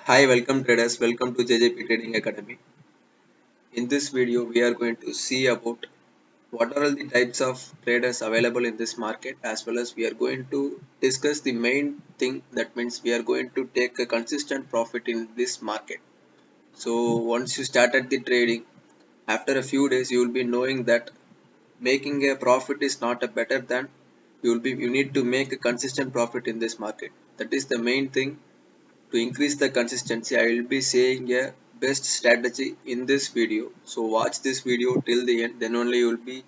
Hi, welcome traders. Welcome to JJP Trading Academy. In this video, we are going to see about what are all the types of traders available in this market, as well as we are going to discuss the main thing. That means we are going to take a consistent profit in this market. So once you started the trading, after a few days, you will be knowing that making a profit is not a better than you need to make a consistent profit in this market. That is the main thing. To increase the consistency, I will be saying a best strategy in this video. So watch this video till the end, then only you will be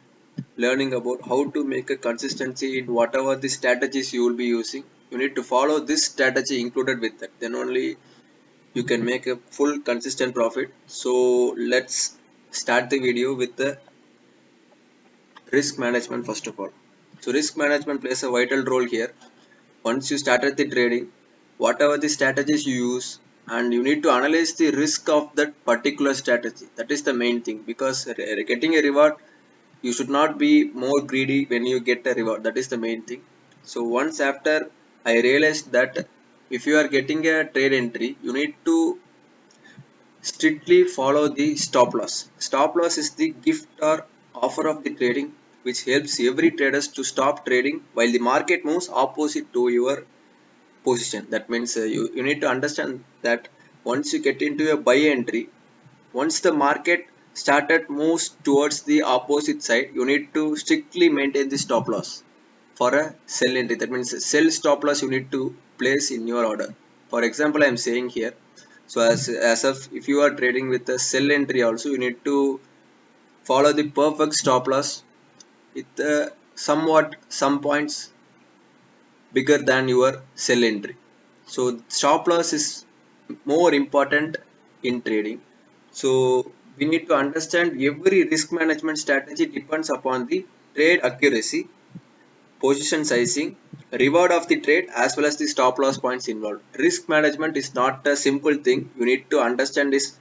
learning about how to make a consistency in whatever the strategies you will be using. You need to follow this strategy included with that, then only you can make a full consistent profit. So let's start the video with the risk management first of all. So risk management plays a vital role here. Once you started the trading, whatever the strategies you use, and you need to analyze the risk of that particular strategy. That is the main thing, because getting a reward, you should not be more greedy when you get a reward. That is the main thing. So once after I realized that if you are getting a trade entry, you need to strictly follow the stop loss. Stop loss is the gift or offer of the trading, which helps every traders to stop trading while the market moves opposite to your position. That means you need to understand that once you get into a buy entry, once the market started moves towards the opposite side, you need to strictly maintain the stop loss. For a sell entry, that means sell stop loss you need to place in your order. For example, I am saying here, so as of if you are trading with a sell entry also, you need to follow the perfect stop loss with somewhat some points bigger than your sell entry. So stop loss is more important in trading. So we need to understand every risk management strategy depends upon the trade accuracy, position sizing, reward of the trade, as well as the stop loss points involved. Risk management is not a simple thing. You need to understand this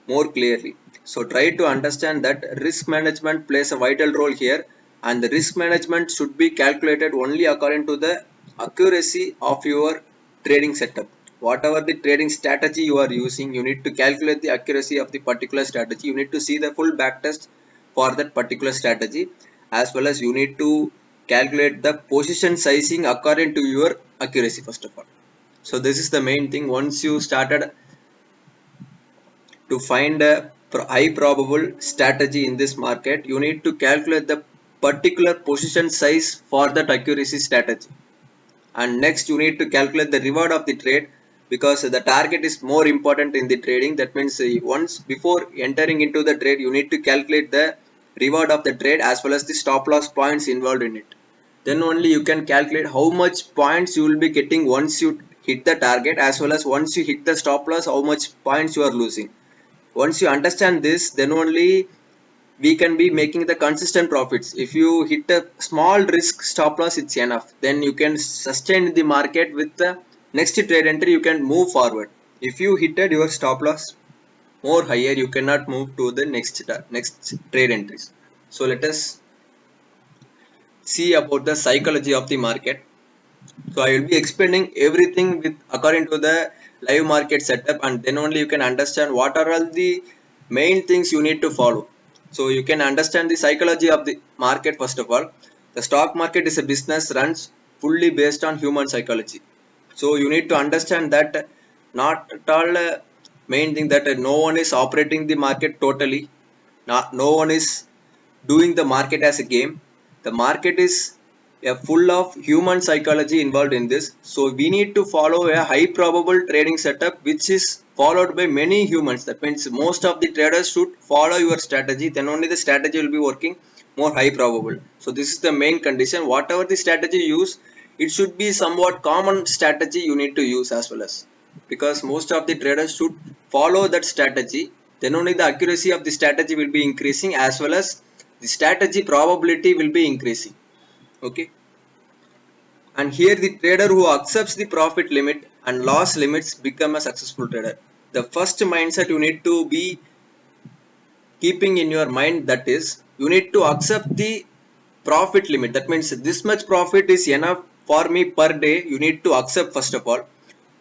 more clearly. So try to understand that risk management plays a vital role here, and the risk management should be calculated only according to the accuracy of your trading setup. Whatever the trading strategy you are using, you need to calculate the accuracy of the particular strategy. You need to see the full backtest for that particular strategy, as well as you need to calculate the position sizing according to your accuracy first of all. So this is the main thing. Once you started to find a high probable strategy in this market, you need to calculate the particular position size for that accuracy strategy. And next you need to calculate the reward of the trade, because the target is more important in the trading. That means once before entering into the trade, you need to calculate the reward of the trade as well as the stop loss points involved in it. Then only you can calculate how much points you will be getting once you hit the target, as well as once you hit the stop loss, how much points you are losing. Once you understand this, then only we can be making the consistent profits. If you hit a small risk stop loss, it's enough. Then you can sustain the market with the next trade entry. You can move forward. If you hit your stop loss more higher, you cannot move to the next trade entries. So let us see about the psychology of the market. So I will be explaining everything with according to the live market setup, and then only you can understand what are all the main things you need to follow. So you can understand the psychology of the market. First of all, the stock market is a business runs fully based on human psychology. So you need to understand that not at all main thing that no one is operating the market totally. No one is doing the market as a game. The market is full of human psychology involved in this. So we need to follow a high probable trading setup which is followed by many humans. That means most of the traders should follow your strategy, then only the strategy will be working more high probable. So this is the main condition. Whatever the strategy you use, it should be somewhat common strategy you need to use as well as, because most of the traders should follow that strategy, then only the accuracy of the strategy will be increasing, as well as the strategy probability will be increasing. Okay, and here the trader who accepts the profit limit and loss limits become a successful trader. The first mindset you need to be keeping in your mind, that is, you need to accept the profit limit. That means this much profit is enough for me per day. You need to accept first of all.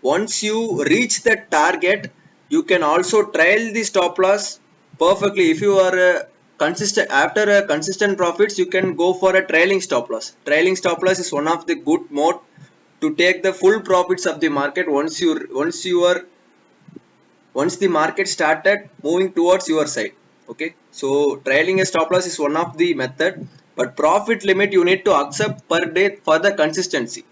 Once you reach the target, you can also trail the stop loss perfectly. If you are consistent after a consistent profits, you can go for a trailing stop loss. Trailing stop loss is one of the good mode to take the full profits of the market once the market started moving towards your side. Okay, so trailing a stop loss is one of the method, but profit limit you need to accept per day for the consistency.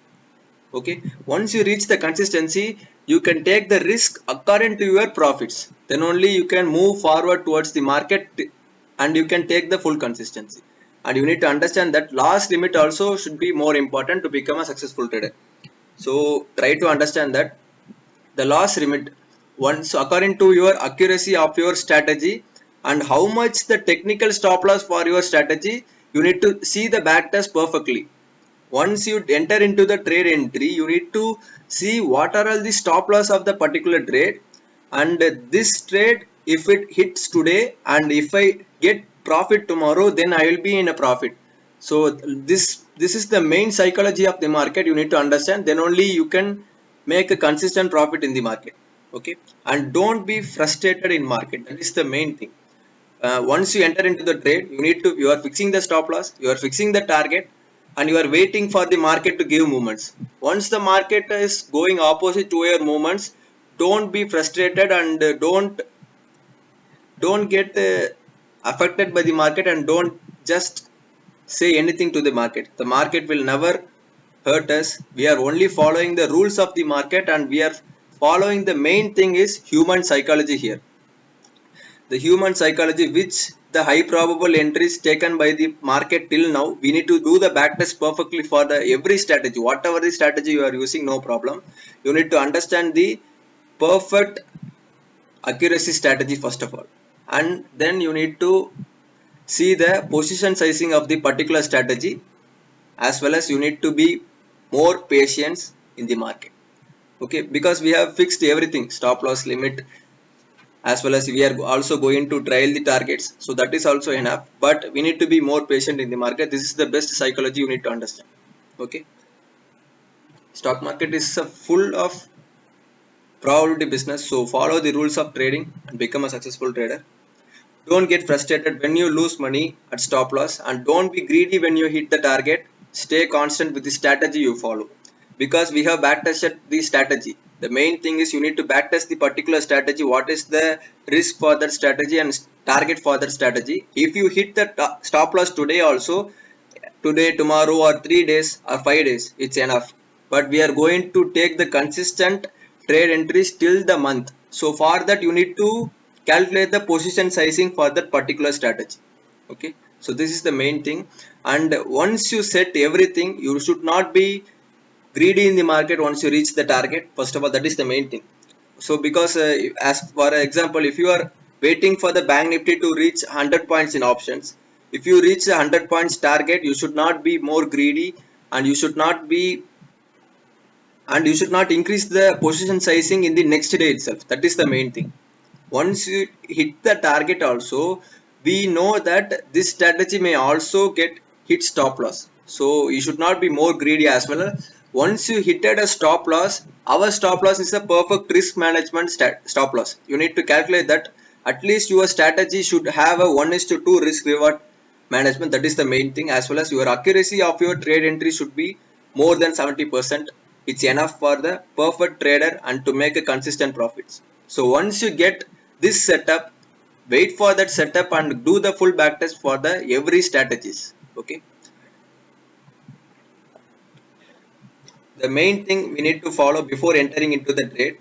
Okay, once you reach the consistency, you can take the risk according to your profits, then only you can move forward towards the market and you can take the full consistency. And you need to understand that loss limit also should be more important to become a successful trader. So try to understand that the loss limit once according to your accuracy of your strategy and how much the technical stop loss for your strategy, you need to see the backtest perfectly. Once you enter into the trade entry, you need to see what are all the stop loss of the particular trade, and this trade if it hits today and if I get profit tomorrow, then I will be in a profit. So this is the main psychology of the market you need to understand, then only you can make a consistent profit in the market. Okay, and don't be frustrated in market, that is the main thing. Once you enter into the trade, you are fixing the stop loss, you are fixing the target, and you are waiting for the market to give movements. Once the market is going opposite to your movements, don't be frustrated and don't get affected by the market, and don't just say anything to the market. The market will never hurt us. We are only following the rules of the market, and we are following the main thing is human psychology here. The human psychology which the high probable entries taken by the market till now, we need to do the backtest perfectly for the every strategy. Whatever the strategy you are using, no problem, you need to understand the perfect accuracy strategy first of all, and then you need to see the position sizing of the particular strategy, as well as you need to be more patient in the market. Okay, because we have fixed everything, stop loss limit, as well as we are also going to trial the targets, so that is also enough, but we need to be more patient in the market. This is the best psychology you need to understand. Okay, stock market is full of probability business, so follow the rules of trading and become a successful trader. Don't get frustrated when you lose money at stop loss, and don't be greedy when you hit the target. Stay constant with the strategy you follow, because we have backtested the strategy. The main thing is you need to backtest the particular strategy, what is the risk for that strategy and target for that strategy. If you hit the stop loss today also, today, tomorrow, or 3 days or 5 days, it's enough. But we are going to take the consistent trade entries till the month. So for that you need to calculate the position sizing for that particular strategy. Okay, so this is the main thing. And once you set everything, you should not be greedy in the market once you reach the target. First of all, that is the main thing. So because as for example, if you are waiting for the bank nifty to reach 100 points in options, if you reach a 100 points target, you should not be more greedy, and you should not be and you should not increase the position sizing in the next day itself. That is the main thing. Once you hit the target also, we know that this strategy may also get hit stop loss, so you should not be more greedy as well. Once you hit at a stop loss, our stop loss is a perfect risk management stop loss. You need to calculate that at least your strategy should have a 1:2 risk reward management. That is the main thing, as well as your accuracy of your trade entry should be more than 70%. It's enough for the perfect trader and to make a consistent profits. So once you get this setup, wait for that setup and do the full backtest for the every strategies. Okay, the main thing we need to follow before entering into the trade: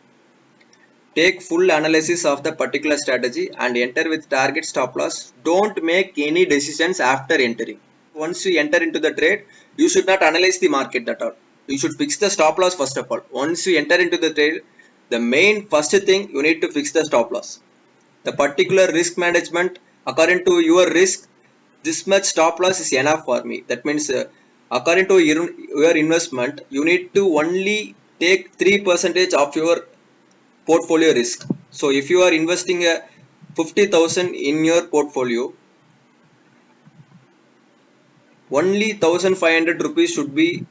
take full analysis of the particular strategy and enter with target stop loss. Don't make any decisions after entering. Once you enter into the trade, you should not analyze the market at all. You should fix the stop loss first of all. Once you enter into the trade, the main first thing, you need to fix the stop loss. The particular risk management according to your risk, this much stop loss is enough for me. That means according to your investment, you need to only take 3% of your portfolio risk. So if you are investing 50,000 in your portfolio, only 1,500 rupees should be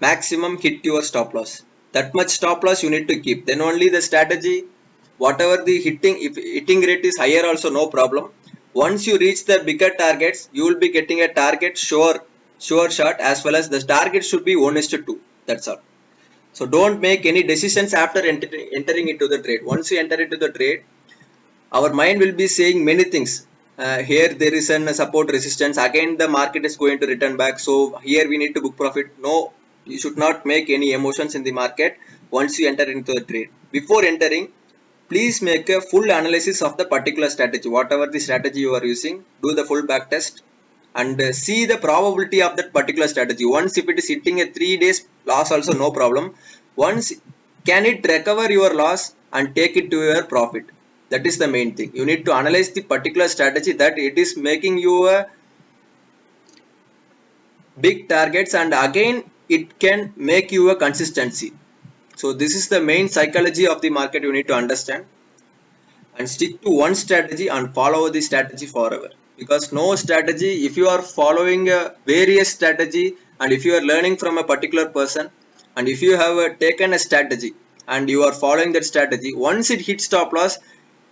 maximum hit your stop loss. That much stop loss you need to keep. Then only the strategy, whatever the hitting, if hitting rate is higher also no problem. Once you reach the bigger targets, you will be getting a target sure shot, as well as the target should be 1:2. That's all. So don't make any decisions after entering into the trade. Once you enter into the trade, our mind will be saying many things. Here there is a support resistance. Again, the market is going to return back. So here we need to book profit. No, you should not make any emotions in the market once you enter into the trade. Before entering, please make a full analysis of the particular strategy. Whatever the strategy you are using, do the full back test and see the probability of that particular strategy. Once if it is hitting a 3 days loss also no problem. Once can it recover your loss and take it to your profit. That is the main thing. You need to analyze the particular strategy that it is making you a big targets, and again it can make you a consistency. So this is the main psychology of the market you need to understand, and stick to one strategy and follow the strategy forever. Because no strategy, if you are following a various strategy and if you are learning from a particular person and if you have taken a strategy and you are following that strategy, once it hits stop loss,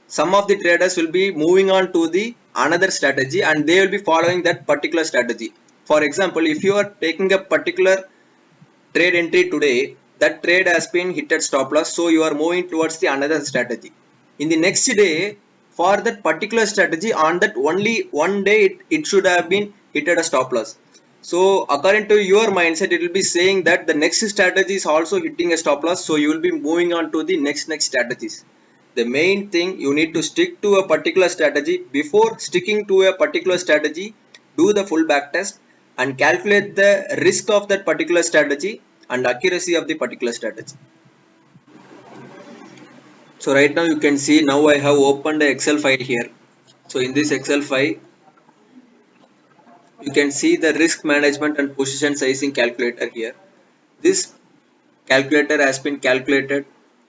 some of the traders will be moving on to the another strategy and they will be following that particular strategy. For example, if you are taking a particular trade entry today, that trade has been hit at stop loss, so you are moving towards the another strategy. In the next day, for that particular strategy, on that only one day it should have been hit at a stop loss. So according to your mindset, it will be saying that the next strategy is also hitting a stop loss, so you will be moving on to the next strategies. The main thing, you need to stick to a particular strategy. Before sticking to a particular strategy, do the full back test and calculate the risk of that particular strategy and accuracy of the particular strategy. So right now you can see, now I have opened the Excel file here. So in this Excel file, you can see the risk management and position sizing calculator here. This calculator has been calculated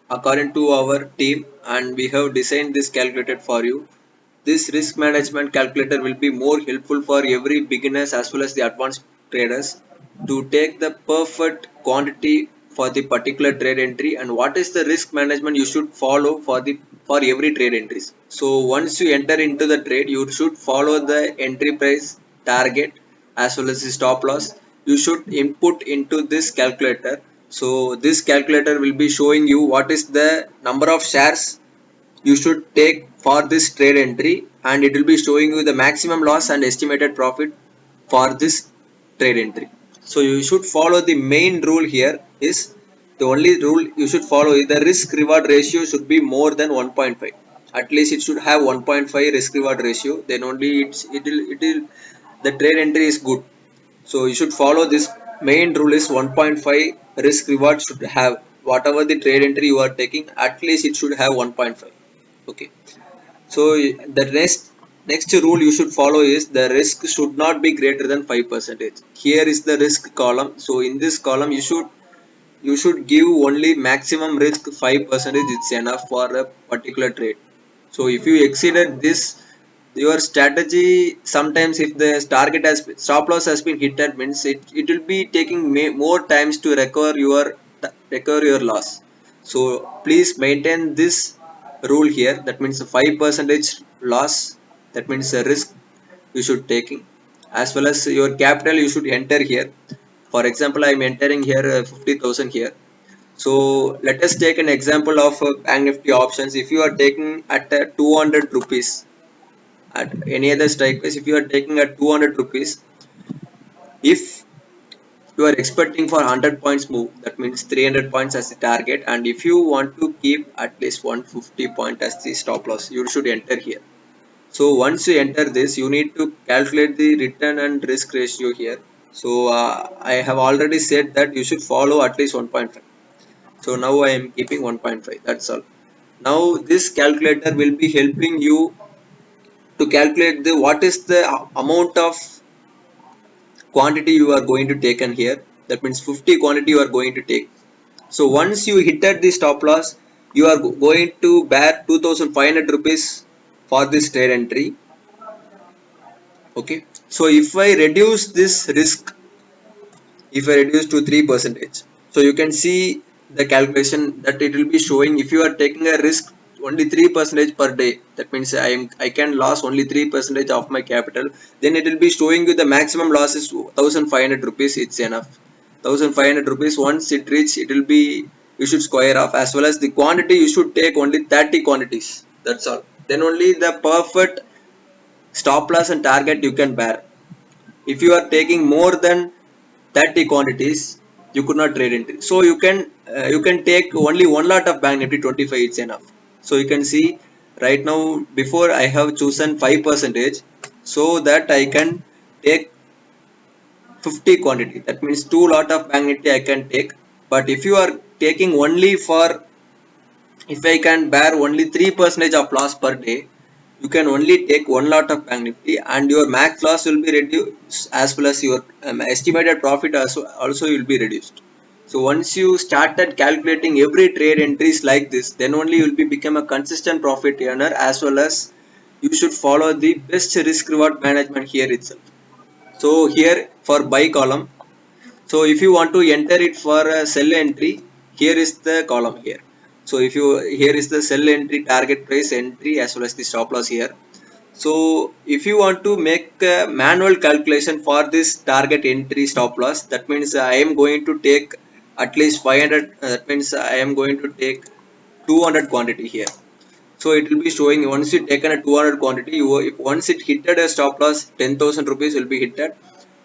according to our team and we have designed this calculator for you. This risk management calculator will be more helpful for every beginners as well as the advanced traders to take the perfect quantity for the particular trade entry, and what is the risk management you should follow for every trade entries. So once you enter into the trade, you should follow the entry price, target as well as the stop loss. You should input into this calculator. So this calculator will be showing you what is the number of shares you should take for this trade entry, and it will be showing you the maximum loss and estimated profit for this trade entry. So you should follow the main rule here. Is the only rule you should follow is the risk reward ratio should be more than 1.5. At least it should have 1.5 risk reward ratio, then only it will the trade entry is good. So you should follow this main rule is 1.5 risk reward should have. Whatever the trade entry you are taking, at least it should have 1.5. Okay. So the next rule you should follow is the risk should not be greater than 5%. Here is the risk column. So in this column you should give only maximum risk 5%. It's enough for a particular trade. So if you exceeded this, your strategy, sometimes if the target has stop loss has been hit, that means it will be taking more times to recover your loss. So please maintain this rule here. That means the 5% loss, that means the risk you should taking, as well as your capital you should enter here. For example, I am entering here 50,000 here. So let us take an example of Bank Nifty options. If you are taking at 200 rupees at any other strike price, if you are taking at 200 rupees, if you are expecting for 100 points move, that means 300 points as the target, and if you want to keep at least 150 point as the stop loss, you should enter here. So once you enter this, you need to calculate the return and risk ratio here. So I have already said that you should follow at least 1.5. So now I am keeping 1.5. That's all. Now this calculator will be helping you to calculate the what is the amount of quantity you are going to take in here. That means 50 quantity you are going to take. So once you hit at the stop loss, you are going to bear 2500 rupees for this trade entry. Okay. So if I reduce this risk, if I reduce to 3%, so you can see the calculation that it will be showing if you are taking a risk only 3% per day. That means I can lose only 3% of my capital. Then it will be showing you the maximum loss is 1500 rupees. It's enough. 1500 rupees. Once it reach, it will be, you should square off. As well as the quantity, you should take only 30 quantities. That's all. Then only the perfect stop loss and target you can bear. If you are taking more than 30 quantities, you could not trade into. So you can take only one lot of Bank Nifty 25. It's enough. So you can see right now, before I have chosen 5%, so that I can take 50 quantity. That means 2 lot of Bank Nifty I can take. But if you are taking only for, if I can bear only 3% of loss per day, you can only take one lot of Bank Nifty and your max loss will be reduced, as well as your estimated profit also will be reduced. So once you started calculating every trade entries like this, then only you will be become a consistent profit earner, as well as you should follow the best risk reward management here itself. So here for buy column, so if you want to enter it for a sell entry, here is the column here. So if you, here is the sell entry, target price entry, as well as the stop loss here. So if you want to make a manual calculation for this target entry stop loss, that means I am going to take at least 500, that means I am going to take 200 quantity here. So it will be showing once you taken a 200 quantity, if once it hitted a stop loss, 10,000 rupees will be hitted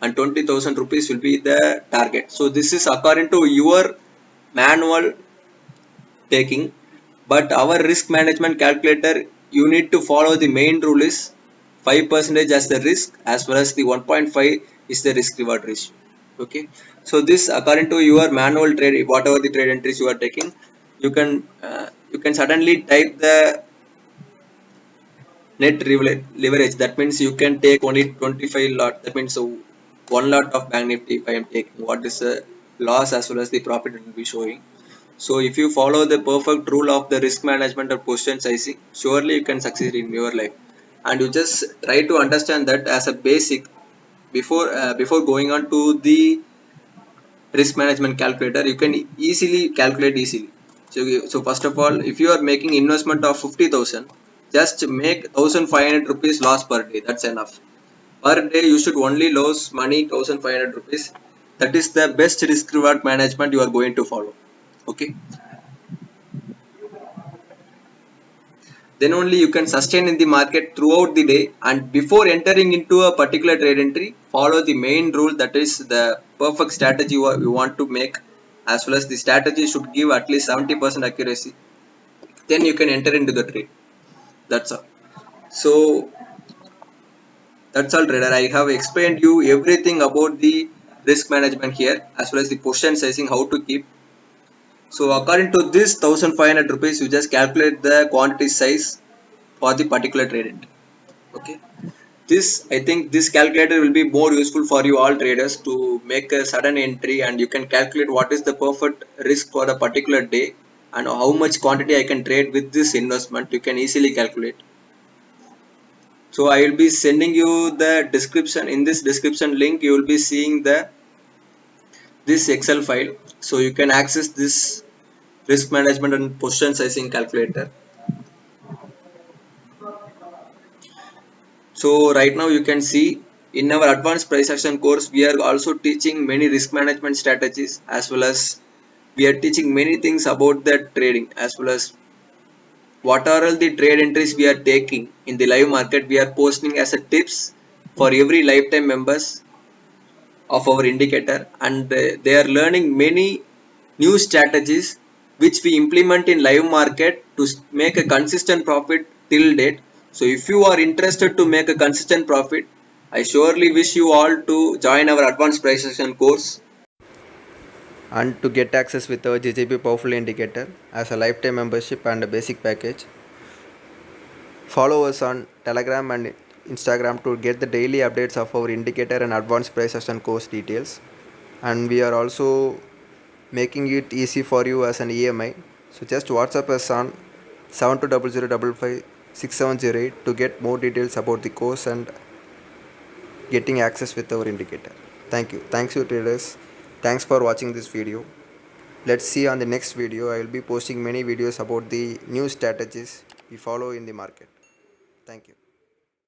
and 20,000 rupees will be the target. So this is according to your manual taking, but our risk management calculator, you need to follow the main rule is 5% as the risk, as well as the 1.5 is the risk reward ratio. Okay, so this according to your manual trade, whatever the trade entries you are taking, you can suddenly type the net leverage. That means you can take only 25 lot. That means so one lot of Bank Nifty, if I am taking, what is the loss as well as the profit will be showing. So if you follow the perfect rule of the risk management or position sizing, surely you can succeed in your life. And you just try to understand that as a basic before going on to the risk management calculator, you can easily calculate easily. So first of all, if you are making investment of 50,000, just make 1500 rupees loss per day. That's enough. Per day you should only lose money 1500 rupees. That is the best risk reward management you are going to follow. Okay, then only you can sustain in the market throughout the day. And before entering into a particular trade entry, follow the main rule, that is the perfect strategy you want to make, as well as the strategy should give at least 70% accuracy. Then you can enter into the trade. That's all. So that's all, trader. I have explained you everything about the risk management here, as well as the position sizing, how to keep. So according to this 1500 rupees, you just calculate the quantity size for the particular trade entry. Okay, this, I think this calculator will be more useful for you all traders to make a sudden entry, and you can calculate what is the perfect risk for a particular day and how much quantity I can trade with this investment. You can easily calculate. So I will be sending you the description. In this description link, you will be seeing the this Excel file, so you can access this risk management and position sizing calculator. So right now you can see in our advanced price action course, we are also teaching many risk management strategies, as well as we are teaching many things about the trading, as well as what are all the trade entries we are taking in the live market. We are posting as a tips for every lifetime members of our indicator, and they are learning many new strategies which we implement in live market to make a consistent profit till date. So if you are interested to make a consistent profit, I surely wish you all to join our advanced price action course and to get access with our JJP Powerful Indicator as a lifetime membership and a basic package. Follow us on Telegram and Instagram to get the daily updates of our indicator and advanced price action course details. And we are also making it easy for you as an EMI. So just WhatsApp us on 7200556708 to get more details about the course and getting access with our indicator. Thank you. Thanks you traders. Thanks for watching this video. Let's see on the next video. I will be posting many videos about the new strategies we follow in the market. Thank you.